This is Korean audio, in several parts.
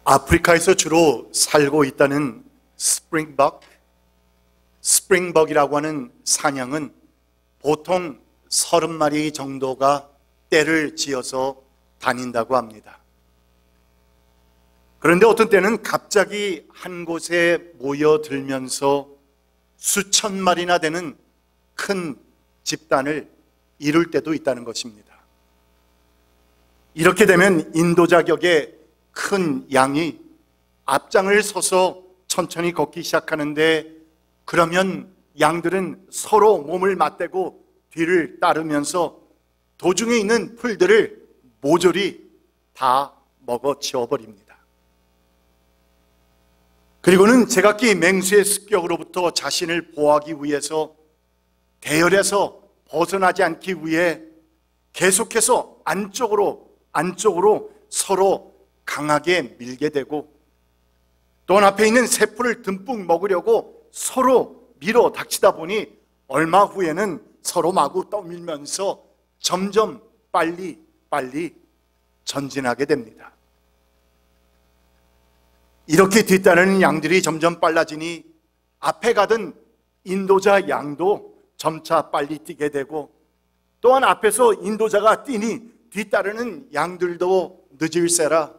아프리카에서 주로 살고 있다는 스프링벅이라고 하는 사냥은 보통 30마리 정도가 떼를 지어서 다닌다고 합니다. 그런데 어떤 때는 갑자기 한 곳에 모여들면서 수천 마리나 되는 큰 집단을 이룰 때도 있다는 것입니다. 이렇게 되면 인도자 격의 큰 양이 앞장을 서서 천천히 걷기 시작하는데, 그러면 양들은 서로 몸을 맞대고 뒤를 따르면서 도중에 있는 풀들을 모조리 다 먹어 치워버립니다. 그리고는 제각기 맹수의 습격으로부터 자신을 보호하기 위해서 대열에서 벗어나지 않기 위해 계속해서 안쪽으로 서로 강하게 밀게 되고, 또 앞에 있는 새풀을 듬뿍 먹으려고 서로 밀어 닥치다 보니 얼마 후에는 서로 마구 떠밀면서 점점 빨리 전진하게 됩니다. 이렇게 뒤따르는 양들이 점점 빨라지니 앞에 가던 인도자 양도 점차 빨리 뛰게 되고, 또한 앞에서 인도자가 뛰니 뒤따르는 양들도 늦을세라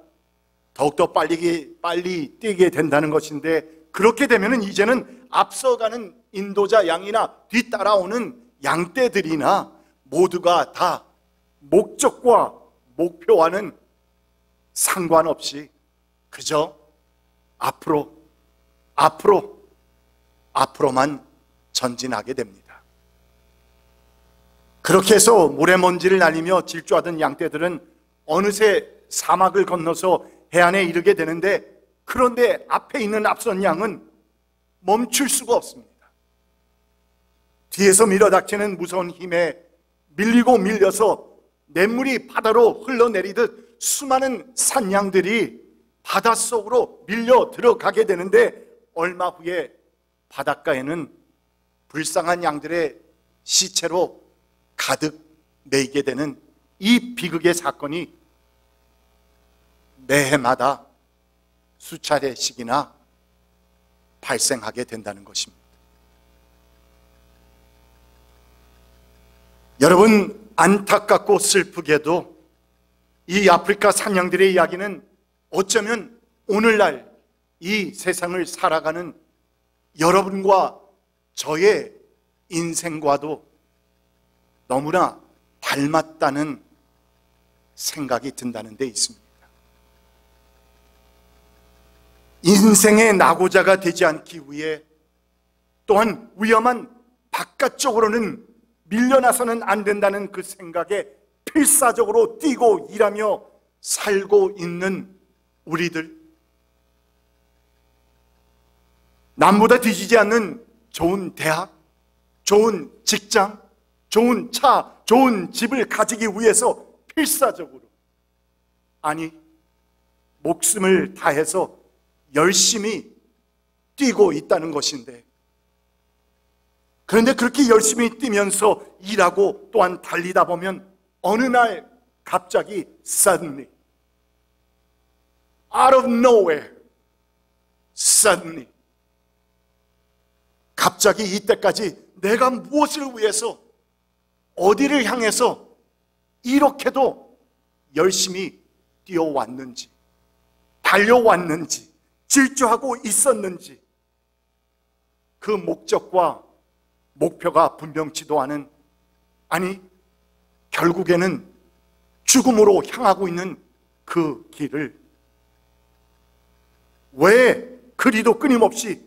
더욱더 빨리 뛰게 된다는 것인데, 그렇게 되면 이제는 앞서가는 인도자 양이나 뒤따라오는 양떼들이나 모두가 다 목적과 목표와는 상관없이 그저 앞으로만 전진하게 됩니다. 그렇게 해서 모래먼지를 날리며 질주하던 양떼들은 어느새 사막을 건너서 해안에 이르게 되는데, 그런데 앞에 있는 앞선 양은 멈출 수가 없습니다. 뒤에서 밀어닥치는 무서운 힘에 밀리고 밀려서 냇물이 바다로 흘러내리듯 수많은 산양들이 바닷속으로 밀려 들어가게 되는데, 얼마 후에 바닷가에는 불쌍한 양들의 시체로 가득 메이게 되는 이 비극의 사건이 매해마다 수차례씩이나 발생하게 된다는 것입니다. 여러분, 안타깝고 슬프게도 이 아프리카 산양들의 이야기는 어쩌면 오늘날 이 세상을 살아가는 여러분과 저의 인생과도 너무나 닮았다는 생각이 든다는 데 있습니다. 인생의 낙오자가 되지 않기 위해, 또한 위험한 바깥쪽으로는 밀려나서는 안 된다는 그 생각에 필사적으로 뛰고 일하며 살고 있는 우리들, 남보다 뒤지지 않는 좋은 대학, 좋은 직장, 좋은 차, 좋은 집을 가지기 위해서 필사적으로, 아니 목숨을 다해서 열심히 뛰고 있다는 것인데, 그런데 그렇게 열심히 뛰면서 일하고 또한 달리다 보면 어느 날 갑자기 suddenly, out of nowhere, suddenly, 갑자기 이때까지 내가 무엇을 위해서, 어디를 향해서 이렇게도 열심히 뛰어왔는지, 달려왔는지, 질주하고 있었는지, 그 목적과 목표가 분명치도 않은, 아니 결국에는 죽음으로 향하고 있는 그 길을 왜 그리도 끊임없이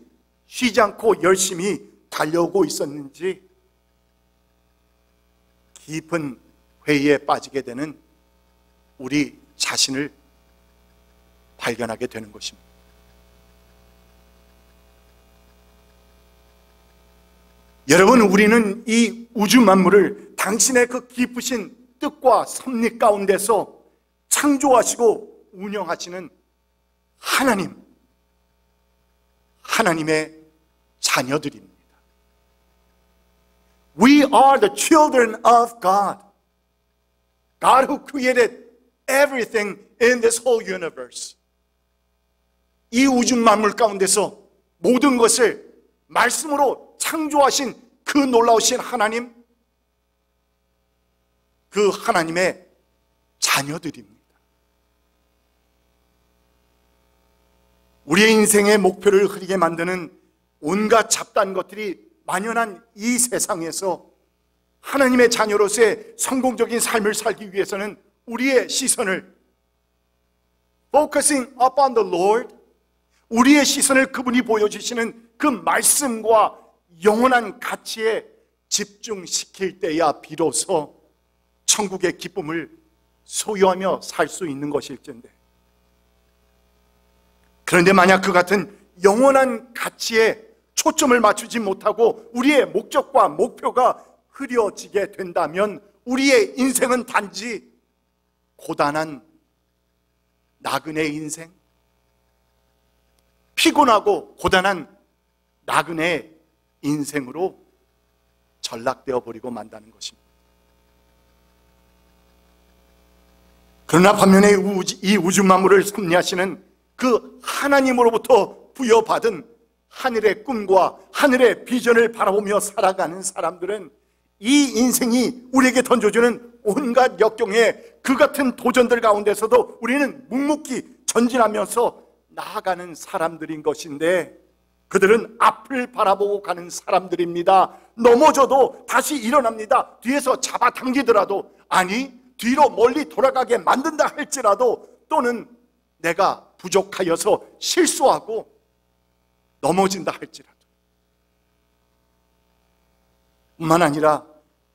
쉬지 않고 열심히 달려오고 있었는지 깊은 회의에 빠지게 되는 우리 자신을 발견하게 되는 것입니다. 여러분, 우리는 이 우주 만물을 당신의 그 깊으신 뜻과 섭리 가운데서 창조하시고 운영하시는 하나님의 자녀들입니다. We are the children of God. God who created everything in this whole universe. 이 우주 만물 가운데서 모든 것을 말씀으로 창조하신 그 놀라우신 하나님, 그 하나님의 자녀들입니다. 우리의 인생의 목표를 흐리게 만드는 온갖 잡다한 것들이 만연한 이 세상에서 하나님의 자녀로서의 성공적인 삶을 살기 위해서는 우리의 시선을 focusing upon the Lord, 우리의 시선을 그분이 보여주시는 그 말씀과 영원한 가치에 집중시킬 때야 비로소 천국의 기쁨을 소유하며 살 수 있는 것일진데, 그런데 만약 그 같은 영원한 가치에 초점을 맞추지 못하고 우리의 목적과 목표가 흐려지게 된다면 우리의 인생은 단지 고단한 나그네 인생, 피곤하고 고단한 나그네 인생으로 전락되어 버리고 만다는 것입니다. 그러나 반면에 이 우주 만물을 섭리하시는 그 하나님으로부터 부여받은 하늘의 꿈과 하늘의 비전을 바라보며 살아가는 사람들은 이 인생이 우리에게 던져주는 온갖 역경의 그 같은 도전들 가운데서도 우리는 묵묵히 전진하면서 나아가는 사람들인 것인데, 그들은 앞을 바라보고 가는 사람들입니다. 넘어져도 다시 일어납니다. 뒤에서 잡아당기더라도, 아니 뒤로 멀리 돌아가게 만든다 할지라도, 또는 내가 부족하여서 실수하고 넘어진다 할지라도, 뿐만 아니라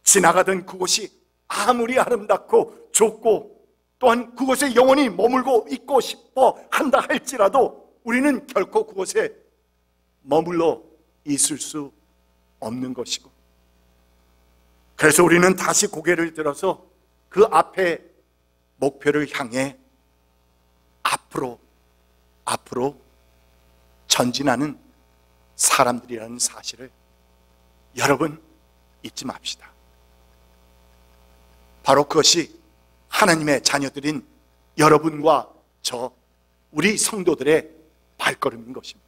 지나가던 그곳이 아무리 아름답고 좋고 또한 그곳에 영원히 머물고 있고 싶어 한다 할지라도 우리는 결코 그곳에 머물러 있을 수 없는 것이고, 그래서 우리는 다시 고개를 들어서 그 앞에 목표를 향해 앞으로 전진하는 사람들이라는 사실을 여러분 잊지 맙시다. 바로 그것이 하나님의 자녀들인 여러분과 저, 우리 성도들의 발걸음인 것입니다.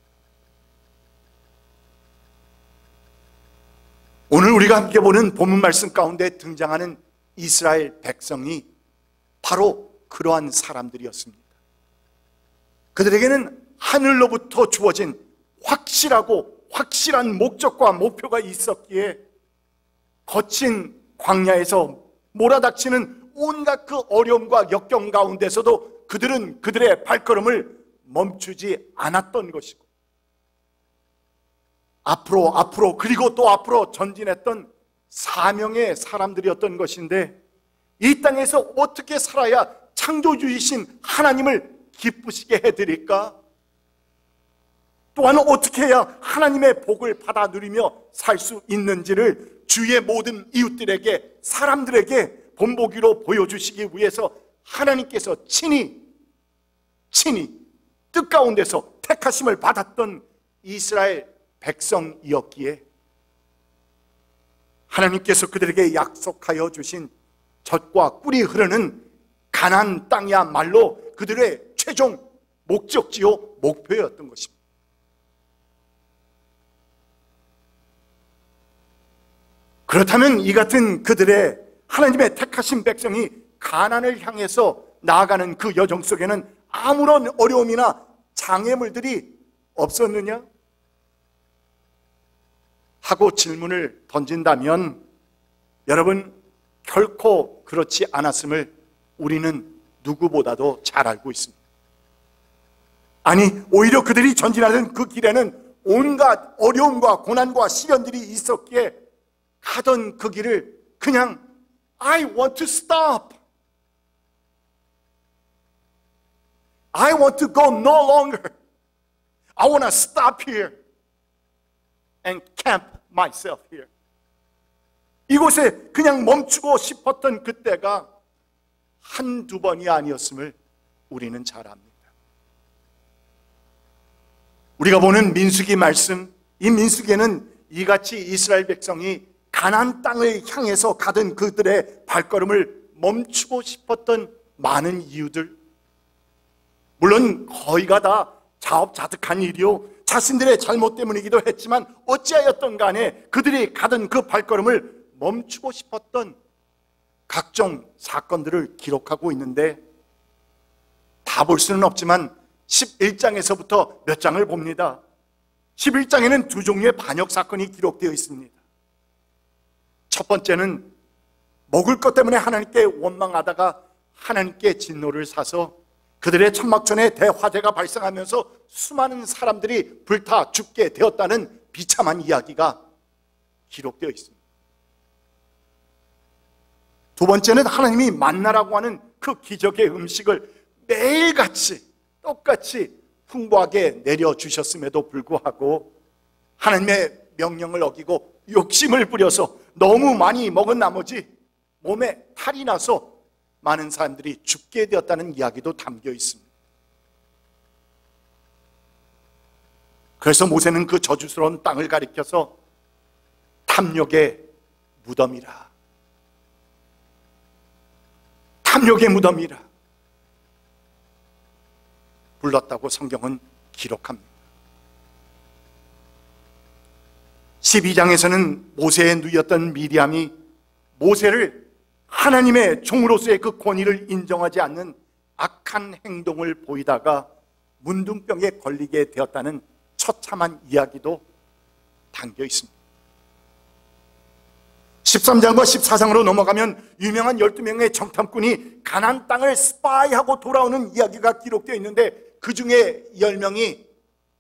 오늘 우리가 함께 보는 본문 말씀 가운데 등장하는 이스라엘 백성이 바로 그러한 사람들이었습니다. 그들에게는 하늘로부터 주어진 확실한 목적과 목표가 있었기에 거친 광야에서 몰아닥치는 온갖 그 어려움과 역경 가운데서도 그들은 그들의 발걸음을 멈추지 않았던 것이고, 앞으로 그리고 또 앞으로 전진했던 사명의 사람들이었던 것인데, 이 땅에서 어떻게 살아야 창조주이신 하나님을 기쁘시게 해드릴까? 또한 어떻게 해야 하나님의 복을 받아 누리며 살 수 있는지를 주위의 모든 이웃들에게, 사람들에게 본보기로 보여주시기 위해서 하나님께서 친히 뜻 가운데서 택하심을 받았던 이스라엘 백성이었기에 하나님께서 그들에게 약속하여 주신 젖과 꿀이 흐르는 가나안 땅이야말로 그들의 최종 목적지요 목표였던 것입니다. 그렇다면 이 같은 그들의 하나님의 택하신 백성이 가나안을 향해서 나아가는 그 여정 속에는 아무런 어려움이나 장애물들이 없었느냐? 하고 질문을 던진다면 여러분, 결코 그렇지 않았음을 우리는 누구보다도 잘 알고 있습니다. 아니, 오히려 그들이 전진하던 그 길에는 온갖 어려움과 고난과 시련들이 있었기에 가던 그 길을 그냥 I want to stop. I want to go no longer. I want to stop here and camp myself here. 이곳에 그냥 멈추고 싶었던 그때가 한두 번이 아니었음을 우리는 잘 압니다. 우리가 보는 민수기 말씀, 이 민수기에는 이같이 이스라엘 백성이 가나안 땅을 향해서 가던 그들의 발걸음을 멈추고 싶었던 많은 이유들, 물론 거의가 다 사업자득한 일이요, 자신들의 잘못 때문이기도 했지만 어찌하였던 간에 그들이 가던 그 발걸음을 멈추고 싶었던 각종 사건들을 기록하고 있는데, 다 볼 수는 없지만 11장에서부터 몇 장을 봅니다. 11장에는 두 종류의 반역 사건이 기록되어 있습니다. 첫 번째는 먹을 것 때문에 하나님께 원망하다가 하나님께 진노를 사서 그들의 천막전에 대화재가 발생하면서 수많은 사람들이 불타 죽게 되었다는 비참한 이야기가 기록되어 있습니다. 두 번째는 하나님이 만나라고 하는 그 기적의 음식을 매일같이 똑같이 풍부하게 내려주셨음에도 불구하고 하나님의 명령을 어기고 욕심을 부려서 너무 많이 먹은 나머지 몸에 탈이 나서 많은 사람들이 죽게 되었다는 이야기도 담겨 있습니다. 그래서 모세는 그 저주스러운 땅을 가리켜서 탐욕의 무덤이라, 탐욕의 무덤이라 불렀다고 성경은 기록합니다. 12장에서는 모세의 누이였던 미리암이 모세를 하나님의 종으로서의 그 권위를 인정하지 않는 악한 행동을 보이다가 문둥병에 걸리게 되었다는 처참한 이야기도 담겨 있습니다. 13장과 14장으로 넘어가면 유명한 12명의 정탐꾼이 가나안 땅을 스파이하고 돌아오는 이야기가 기록되어 있는데, 그 중에 10명이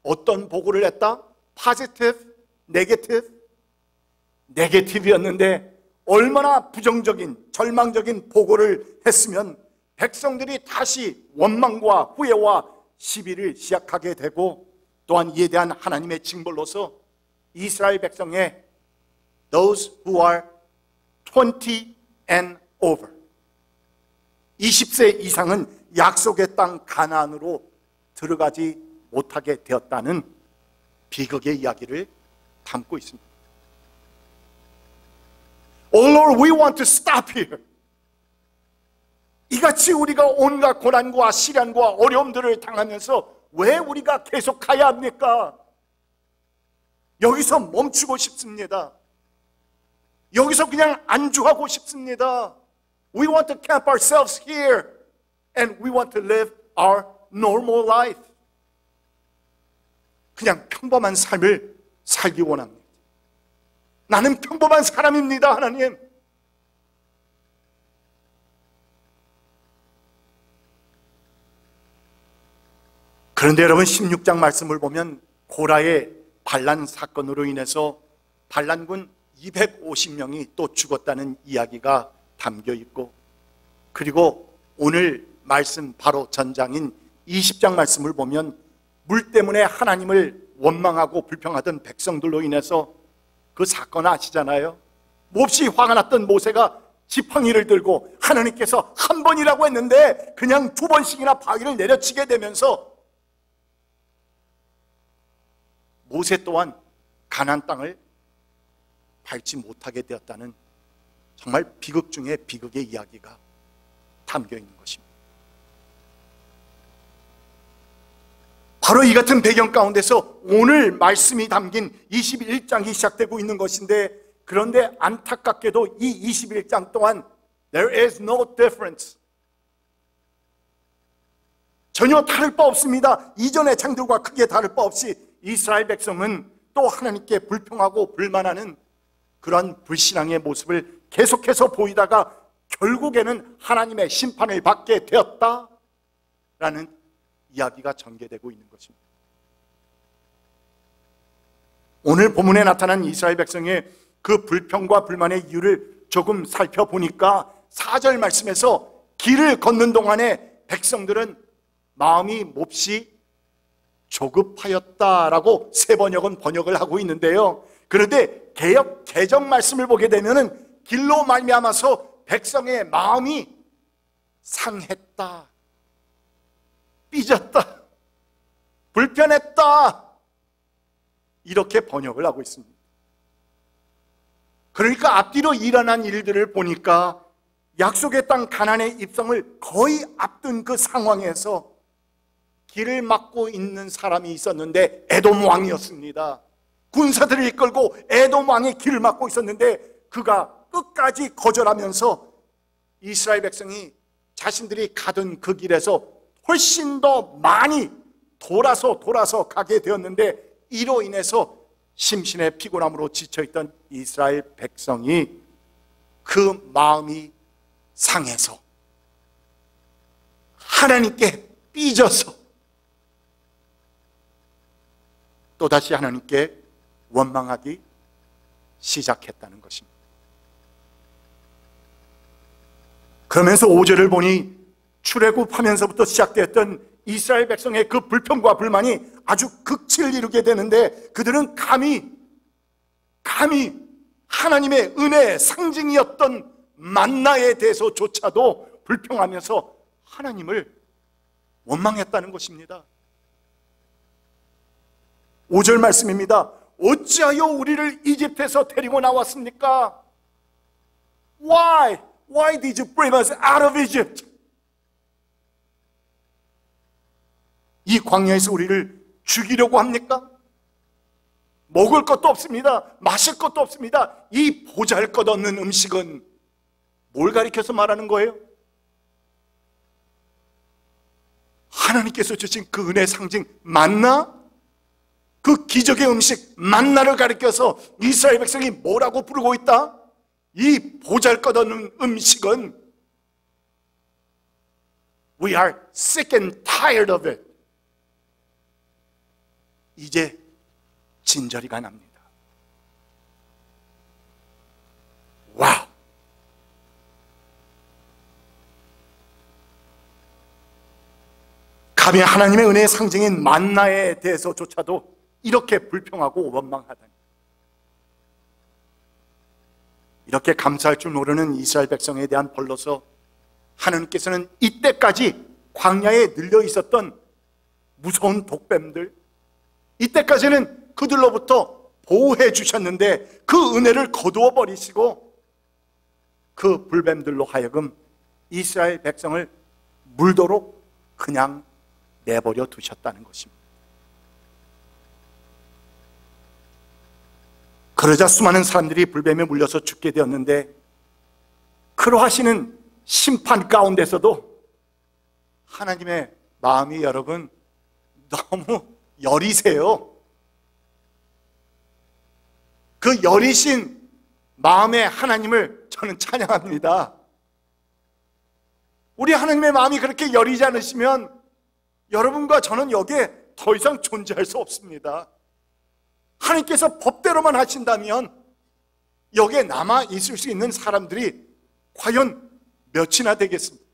어떤 보고를 했다? positive, negative? negative였는데 얼마나 부정적인, 절망적인 보고를 했으면 백성들이 다시 원망과 후회와 시비를 시작하게 되고, 또한 이에 대한 하나님의 징벌로서 이스라엘 백성의 those who are 20 and over, 20세 이상은 약속의 땅 가나안으로 들어가지 못하게 되었다는 비극의 이야기를 담고 있습니다. Oh Lord, we want to stop here. 이같이 우리가 온갖 고난과 시련과 어려움들을 당하면서 왜 우리가 계속 가야 합니까? 여기서 멈추고 싶습니다. 여기서 그냥 안주하고 싶습니다. We want to camp ourselves here and we want to live our normal life. 그냥 평범한 삶을 살기 원합니다. 나는 평범한 사람입니다, 하나님. 그런데 여러분, 16장 말씀을 보면 고라의 반란 사건으로 인해서 반란군 250명이 또 죽었다는 이야기가 담겨 있고, 그리고 오늘 말씀 바로 전장인 20장 말씀을 보면 물 때문에 하나님을 원망하고 불평하던 백성들로 인해서 그 사건 아시잖아요. 몹시 화가 났던 모세가 지팡이를 들고 하나님께서 한 번이라고 했는데 그냥 두 번씩이나 바위를 내려치게 되면서 모세 또한 가나안 땅을 밟지 못하게 되었다는 정말 비극 중에 비극의 이야기가 담겨 있는 것입니다. 바로 이 같은 배경 가운데서 오늘 말씀이 담긴 21장이 시작되고 있는 것인데, 그런데 안타깝게도 이 21장 동안 There is no difference, 전혀 다를 바 없습니다. 이전의 장들과 크게 다를 바 없이 이스라엘 백성은 또 하나님께 불평하고 불만하는 그런 불신앙의 모습을 계속해서 보이다가 결국에는 하나님의 심판을 받게 되었다라는 이야기가 전개되고 있는 것입니다. 오늘 본문에 나타난 이스라엘 백성의 그 불평과 불만의 이유를 조금 살펴보니까 4절 말씀에서 길을 걷는 동안에 백성들은 마음이 몹시 조급하였다라고 세 번역은 번역을 하고 있는데요. 그런데 개역 개정 말씀을 보게 되면은 길로 말미암아서 백성의 마음이 상했다, 삐졌다, 불편했다, 이렇게 번역을 하고 있습니다. 그러니까 앞뒤로 일어난 일들을 보니까 약속의 땅 가나안의 입성을 거의 앞둔 그 상황에서 길을 막고 있는 사람이 있었는데 에돔 왕이었습니다. 군사들을 이끌고 에돔 왕이 길을 막고 있었는데 그가 끝까지 거절하면서 이스라엘 백성이 자신들이 가던 그 길에서 훨씬 더 많이 돌아서 가게 되었는데, 이로 인해서 심신의 피곤함으로 지쳐있던 이스라엘 백성이 그 마음이 상해서 하나님께 삐져서 또다시 하나님께 원망하기 시작했다는 것입니다. 그러면서 5절을 보니 출애굽하면서부터 시작되었던 이스라엘 백성의 그 불평과 불만이 아주 극치를 이루게 되는데, 그들은 감히 하나님의 은혜의 상징이었던 만나에 대해서조차도 불평하면서 하나님을 원망했다는 것입니다. 5절 말씀입니다. 어찌하여 우리를 이집트에서 데리고 나왔습니까? Why did you bring us out of Egypt? 이 광야에서 우리를 죽이려고 합니까? 먹을 것도 없습니다. 마실 것도 없습니다. 이 보잘것없는 음식은 뭘 가리켜서 말하는 거예요? 하나님께서 주신 그 은혜의 상징 만나, 그 기적의 음식 만나를 가리켜서 이스라엘 백성이 뭐라고 부르고 있다? 이 보잘것없는 음식은 We are sick and tired of it. 이제 진저리가 납니다. 와우! 감히 하나님의 은혜의 상징인 만나에 대해서조차도 이렇게 불평하고 원망하다니. 이렇게 감사할 줄 모르는 이스라엘 백성에 대한 벌로서 하나님께서는 이때까지 광야에 늘려 있었던 무서운 독뱀들, 이때까지는 그들로부터 보호해 주셨는데 그 은혜를 거두어 버리시고 그 불뱀들로 하여금 이스라엘 백성을 물도록 그냥 내버려 두셨다는 것입니다. 그러자 수많은 사람들이 불뱀에 물려서 죽게 되었는데, 그러하시는 심판 가운데서도 하나님의 마음이 여러분 너무 여리세요. 그 여리신 마음의 하나님을 저는 찬양합니다. 우리 하나님의 마음이 그렇게 여리지 않으시면 여러분과 저는 여기에 더 이상 존재할 수 없습니다. 하나님께서 법대로만 하신다면 여기에 남아 있을 수 있는 사람들이 과연 몇이나 되겠습니까?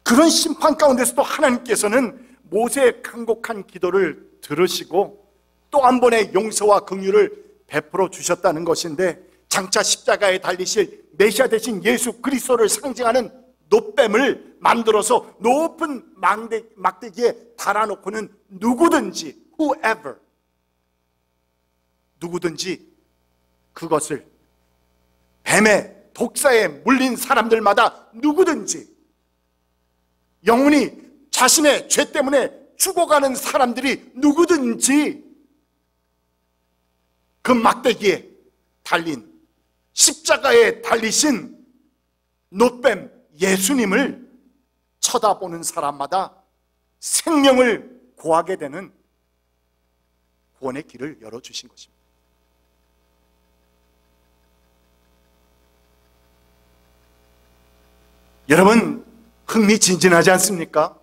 그런 심판 가운데서도 하나님께서는 모세의 간곡한 기도를 들으시고 또 한 번의 용서와 긍휼을 베풀어 주셨다는 것인데, 장차 십자가에 달리실 메시아 되신 예수 그리스도를 상징하는 놋뱀을 만들어서 높은 막대기에 달아놓고는 누구든지 누구든지 그것을 뱀의 독사에 물린 사람들마다 누구든지 영원히 자신의 죄 때문에 죽어가는 사람들이 누구든지 그 막대기에 달린 십자가에 달리신 놋뱀 예수님을 쳐다보는 사람마다 생명을 구하게 되는 구원의 길을 열어주신 것입니다. 여러분, 흥미진진하지 않습니까?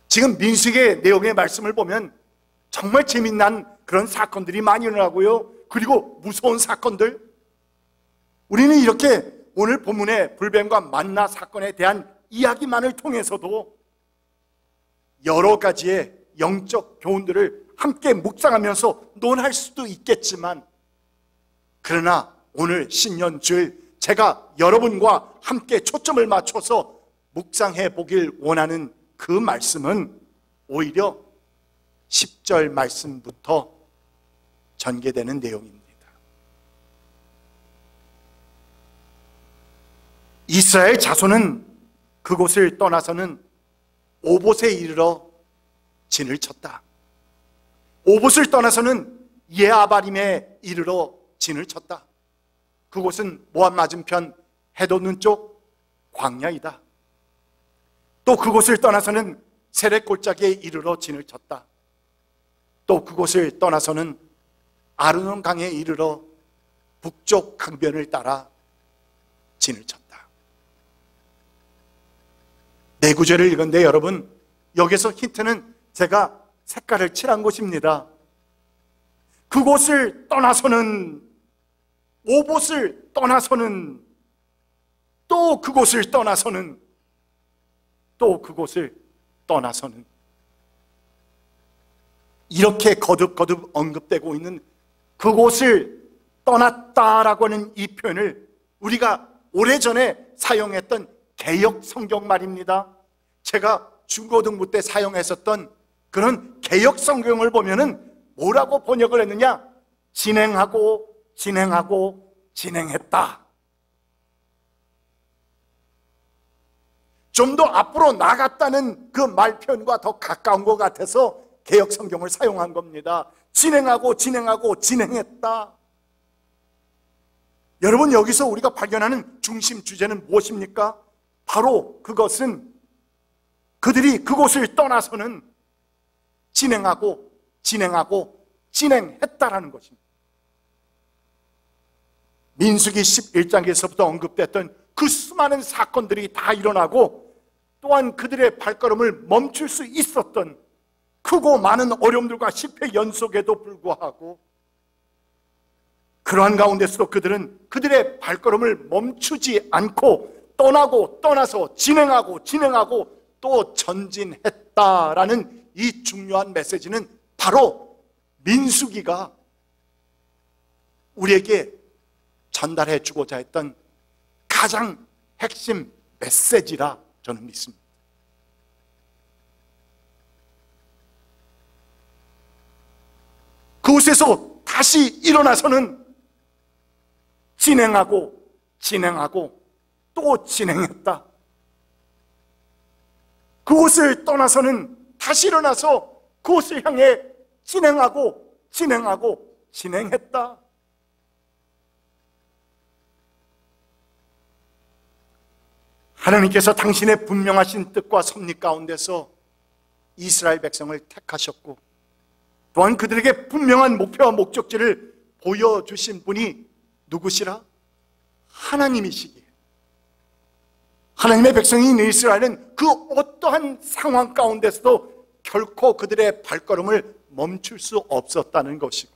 지금 민수기의 내용의 말씀을 보면 정말 재미난 그런 사건들이 많이 일어나고요. 그리고 무서운 사건들. 우리는 이렇게 오늘 본문의 불뱀과 만나 사건에 대한 이야기만을 통해서도 여러 가지의 영적 교훈들을 함께 묵상하면서 논할 수도 있겠지만, 그러나 오늘 신년주일 제가 여러분과 함께 초점을 맞춰서 묵상해 보길 원하는 그 말씀은 오히려 10절 말씀부터 전개되는 내용입니다. 이스라엘 자손은 그곳을 떠나서는 오봇에 이르러 진을 쳤다. 오봇을 떠나서는 예아바림에 이르러 진을 쳤다. 그곳은 모압 맞은편 해돋는 쪽 광야이다. 또 그곳을 떠나서는 세렛 골짜기에 이르러 진을 쳤다. 또 그곳을 떠나서는 아르논 강에 이르러 북쪽 강변을 따라 진을 쳤다. 네 구절을 읽었는데 여러분, 여기서 힌트는 제가 색깔을 칠한 곳입니다. 그곳을 떠나서는, 오봇을 떠나서는, 또 그곳을 떠나서는, 또 그곳을 떠나서는, 이렇게 거듭거듭 언급되고 있는 그곳을 떠났다라고 하는 이 표현을 우리가 오래전에 사용했던 개역 성경 말입니다. 제가 중고등부 때 사용했었던 그런 개역 성경을 보면은 뭐라고 번역을 했느냐? 진행하고 진행하고 진행했다. 좀 더 앞으로 나갔다는 그 말표현과 더 가까운 것 같아서 개역 성경을 사용한 겁니다. 진행하고 진행하고 진행했다. 여러분, 여기서 우리가 발견하는 중심 주제는 무엇입니까? 바로 그것은 그들이 그곳을 떠나서는 진행하고 진행하고 진행했다라는 것입니다. 민수기 11장에서부터 언급됐던 그 수많은 사건들이 다 일어나고 또한 그들의 발걸음을 멈출 수 있었던 크고 많은 어려움들과 실패 연속에도 불구하고 그러한 가운데서도 그들은 그들의 발걸음을 멈추지 않고 떠나고 떠나서 진행하고 진행하고 또 전진했다라는 이 중요한 메시지는 바로 민수기가 우리에게 전달해 주고자 했던 가장 핵심 메시지라 저는 믿습니다. 그곳에서 다시 일어나서는 진행하고 진행하고 또 진행했다. 그곳을 떠나서는 다시 일어나서 그곳을 향해 진행하고 진행하고 진행했다. 하나님께서 당신의 분명하신 뜻과 섭리 가운데서 이스라엘 백성을 택하셨고 또한 그들에게 분명한 목표와 목적지를 보여주신 분이 누구시라? 하나님이시기에 하나님의 백성인 이스라엘은 그 어떠한 상황 가운데서도 결코 그들의 발걸음을 멈출 수 없었다는 것이고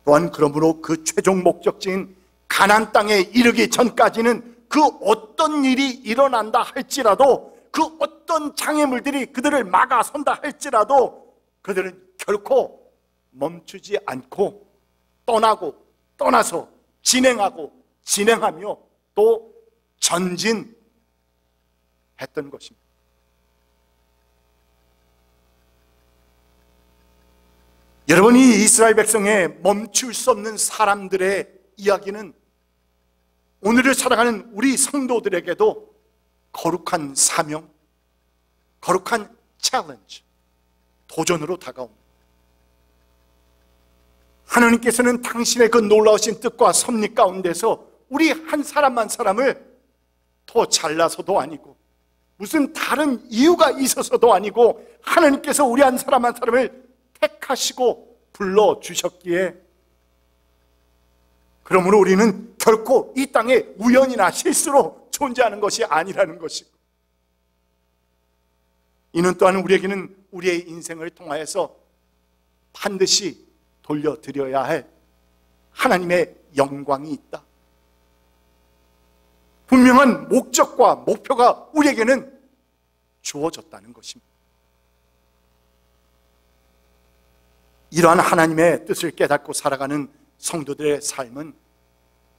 또한 그러므로 그 최종 목적지인 가나안 땅에 이르기 전까지는 그 어떤 일이 일어난다 할지라도 그 어떤 장애물들이 그들을 막아선다 할지라도 그들은 결코 멈추지 않고 떠나고 떠나서 진행하고 진행하며 또 전진했던 것입니다. 여러분이 이스라엘 백성의 멈출 수 없는 사람들의 이야기는 오늘을 살아가는 우리 성도들에게도 거룩한 사명, 거룩한 챌린지, 도전으로 다가옵니다. 하나님께서는 당신의 그 놀라우신 뜻과 섭리 가운데서 우리 한 사람 한 사람을 더 잘나서도 아니고 무슨 다른 이유가 있어서도 아니고 하나님께서 우리 한 사람 한 사람을 택하시고 불러주셨기에 그러므로 우리는 결코 이 땅에 우연이나 실수로 존재하는 것이 아니라는 것이고 이는 또한 우리에게는 우리의 인생을 통하여서 반드시 돌려드려야 할 하나님의 영광이 있다. 분명한 목적과 목표가 우리에게는 주어졌다는 것입니다. 이러한 하나님의 뜻을 깨닫고 살아가는 성도들의 삶은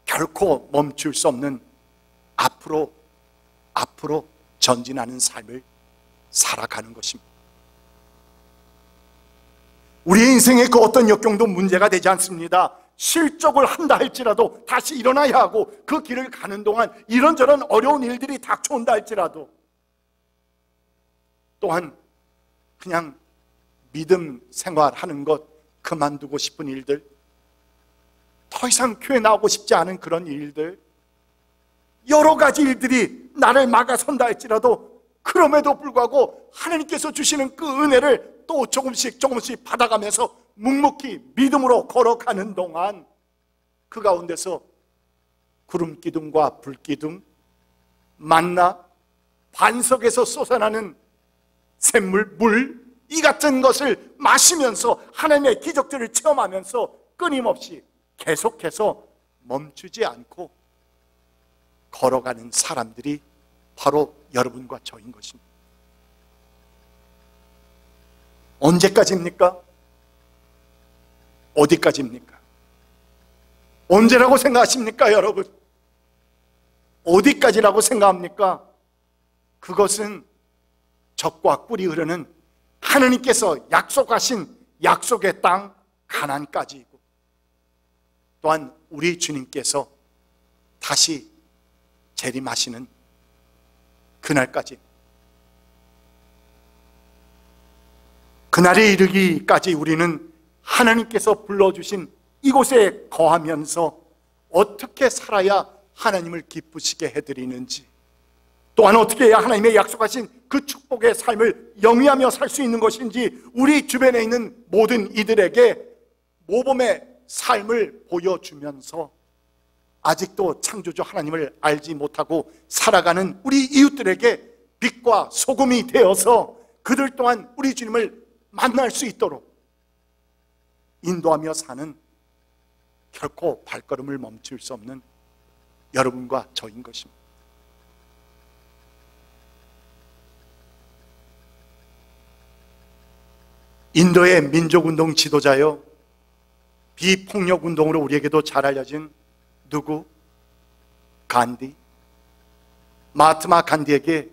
결코 멈출 수 없는 앞으로 전진하는 삶을 살아가는 것입니다. 우리의 인생에 그 어떤 역경도 문제가 되지 않습니다. 실족을 한다 할지라도 다시 일어나야 하고, 그 길을 가는 동안 이런저런 어려운 일들이 닥쳐온다 할지라도, 또한 그냥 믿음 생활하는 것 그만두고 싶은 일들, 더 이상 교회 나오고 싶지 않은 그런 일들, 여러 가지 일들이 나를 막아선다 할지라도, 그럼에도 불구하고 하나님께서 주시는 그 은혜를 또 조금씩 조금씩 받아가면서 묵묵히 믿음으로 걸어가는 동안, 그 가운데서 구름 기둥과 불 기둥, 만나, 반석에서 솟아나는 샘물, 물, 이 같은 것을 마시면서 하나님의 기적들을 체험하면서 끊임없이 계속해서 멈추지 않고 걸어가는 사람들이 바로 여러분과 저인 것입니다. 언제까지입니까? 어디까지입니까? 언제라고 생각하십니까, 여러분? 어디까지라고 생각합니까? 그것은 젖과 꿀이 흐르는 하나님께서 약속하신 약속의 땅 가나안까지이고, 또한 우리 주님께서 다시 재림하시는 그날까지, 그날에 이르기까지 우리는 하나님께서 불러주신 이곳에 거하면서 어떻게 살아야 하나님을 기쁘시게 해드리는지, 또한 어떻게 해야 하나님의 약속하신 그 축복의 삶을 영위하며 살 수 있는 것인지, 우리 주변에 있는 모든 이들에게 모범의 삶을 보여주면서 아직도 창조주 하나님을 알지 못하고 살아가는 우리 이웃들에게 빛과 소금이 되어서 그들 또한 우리 주님을 만날 수 있도록 인도하며 사는, 결코 발걸음을 멈출 수 없는 여러분과 저인 것입니다. 인도의 민족운동 지도자요, 비폭력운동으로 우리에게도 잘 알려진 누구? 간디. 마하트마 간디에게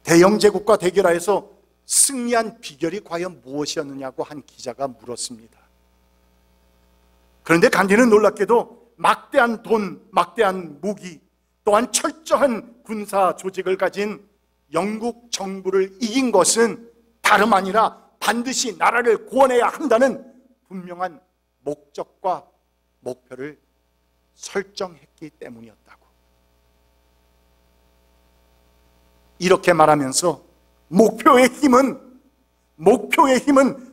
대영제국과 대결하여서 승리한 비결이 과연 무엇이었느냐고 한 기자가 물었습니다. 그런데 간디는 놀랍게도 막대한 돈, 막대한 무기, 또한 철저한 군사 조직을 가진 영국 정부를 이긴 것은 다름 아니라 반드시 나라를 구원해야 한다는 분명한 목적과 목표를 설정했기 때문이었다고. 이렇게 말하면서 목표의 힘은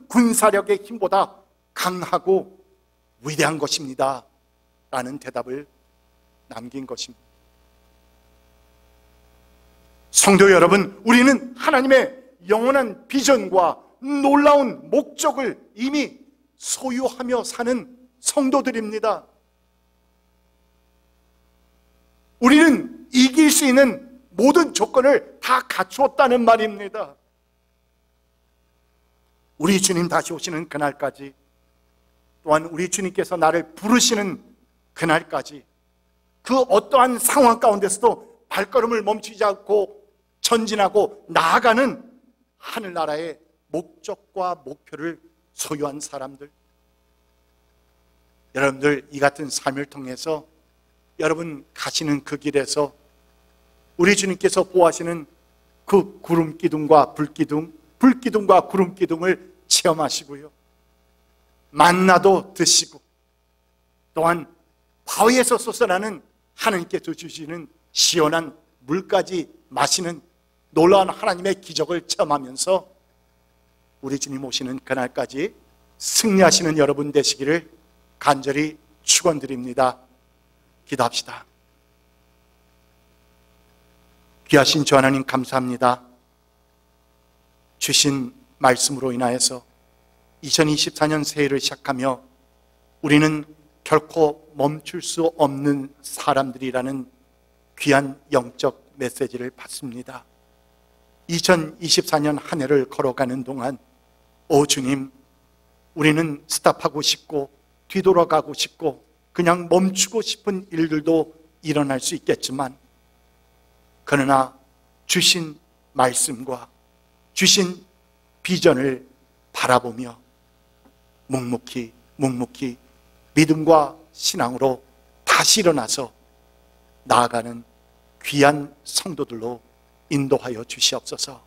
군사력의 힘보다 강하고 위대한 것입니다 라는 대답을 남긴 것입니다. 성도 여러분, 우리는 하나님의 영원한 비전과 놀라운 목적을 이미 소유하며 사는 성도들입니다. 우리는 이길 수 있는 모든 조건을 다 갖추었다는 말입니다. 우리 주님 다시 오시는 그날까지, 또한 우리 주님께서 나를 부르시는 그날까지, 그 어떠한 상황 가운데서도 발걸음을 멈추지 않고 전진하고 나아가는 하늘나라의 목적과 목표를 소유한 사람들, 여러분들 이 같은 삶을 통해서 여러분 가시는 그 길에서 우리 주님께서 보호하시는 그 구름 기둥과 불 기둥, 불 기둥과 구름 기둥을 체험하시고요, 만나도 드시고, 또한 바위에서 솟아나는 하나님께서 주시는 시원한 물까지 마시는 놀라운 하나님의 기적을 체험하면서 우리 주님 오시는 그날까지 승리하시는 여러분 되시기를 간절히 축원드립니다. 기도합시다. 귀하신 주 하나님, 감사합니다. 주신 말씀으로 인하여서 2024년 새해를 시작하며 우리는 결코 멈출 수 없는 사람들이라는 귀한 영적 메시지를 받습니다. 2024년 한 해를 걸어가는 동안 오 주님, 우리는 스탑하고 싶고 뒤돌아가고 싶고 그냥 멈추고 싶은 일들도 일어날 수 있겠지만, 그러나 주신 말씀과 주신 비전을 바라보며 묵묵히 믿음과 신앙으로 다시 일어나서 나아가는 귀한 성도들로 인도하여 주시옵소서.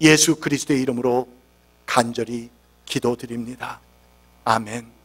예수 그리스도의 이름으로 간절히 기도드립니다. 아멘.